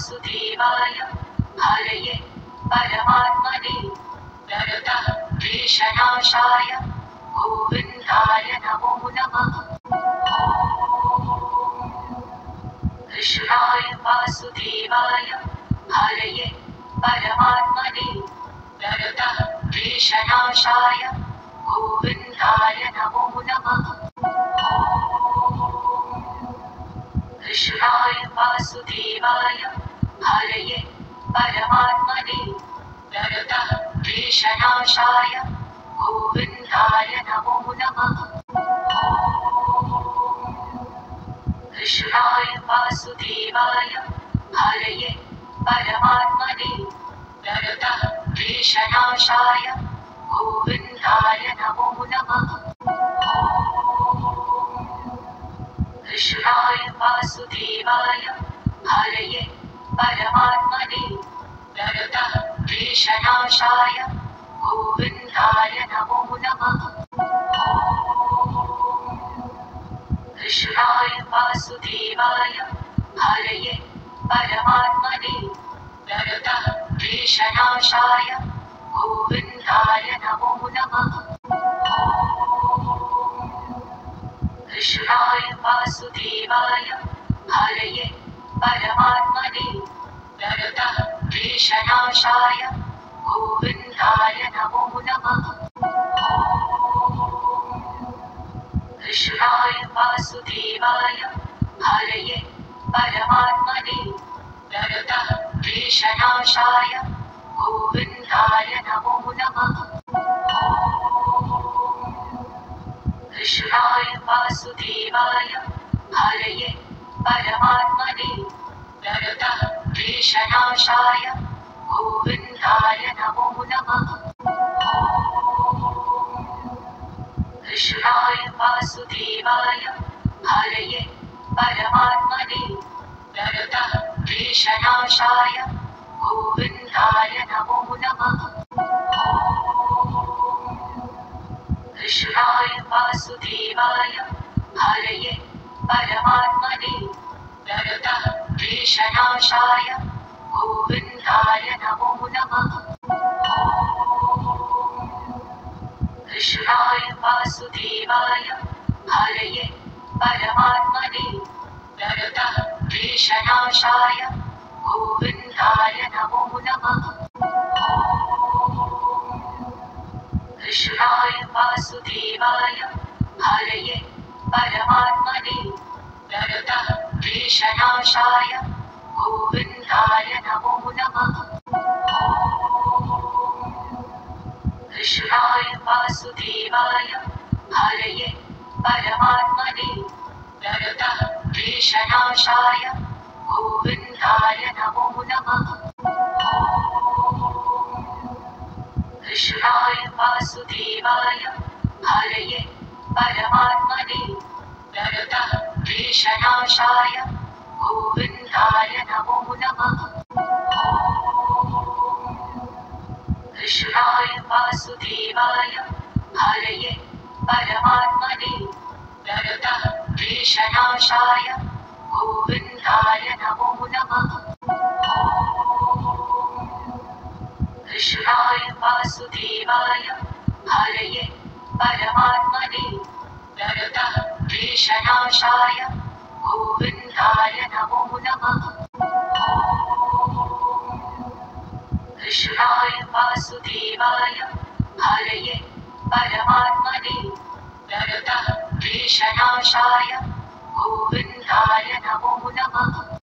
वासुदेवाय हरये परमात्मने नरतः क्लेशनाशाय गोविन्दाय नमो नमः। कृष्णाय वासुदेवाय हरये परमात्मने नरतः क्लेशनाशाय गोविन्दाय नमो नमः। कृष्णाय वासुदेवाय हरये परमात्मने नरतः क्लेशनाशाय गोविन्दाय नमो नमः। कृष्णाय वासुदेवाय हरये परमात्मने नरतः क्लेशनाशाय गोविन्दाय नमो नमः। कृष्णाय वासुदेवाय हरये परमात्मने नरतः क्लेशनाशाय गोविन्दाय नमो नमः। कृष्णाय वासुदेवाय हरये परमात्मने नरतः क्लेशनाशाय गोविन्दाय नमो नमः। कृष्णाय वासुदेवाय हरये परमात्मने नरतः क्लेशनाशाय गोविन्दाय नमो नमः। कृष्णाय वासुदेवाय हरये परमात्मने नरतः क्लेशनाशाय गोविन्दाय नमो नमः। कृष्णाय वासुदेवाय हरये परमात्मने नरतः क्लेशनाशाय गोविन्दाय नमो नमः। कृष्णाय वासुदेवाय हरये परमात्मने नरतः क्लेशनाशाय गोविन्दाय नमो नमः। कृष्णाय वासुदेवाय हरये परमात्मने नरतः क्लेशनाशाय गोविन्दाय नमो नमः। कृष्णाय वासुदेवाय हरये परमात्मने नरतः क्लेशनाशाय गोविन्दाय नमो नमः। कृष्णाय वासुदेवाय हरये परमात्मने नरतः क्लेशनाशाय गोविन्दाय नमो नमः। कृष्णाय वासुदेवाय हरये परमात्मने नरतः क्लेशनाशाय गोविन्दाय नमो नमः। कृष्णाय वासुदेवाय हरये परमात्मने नरतः क्लेशनाशाय गोविन्दाय नमो नमः। कृष्णाय वासुदेवाय हरये परमात्मने नरतः क्लेशनाशाय गोविन्दाय नमो नमः। कृष्णाय वासुदेवाय हरये परमात्मने नरतः क्लेशनाशाय गोविन्दाय नमो नमः। कृष्णाय वासुदेवाय हरये परमात्मने नरतः क्लेशनाशाय गोविन्दाय नमो नमः।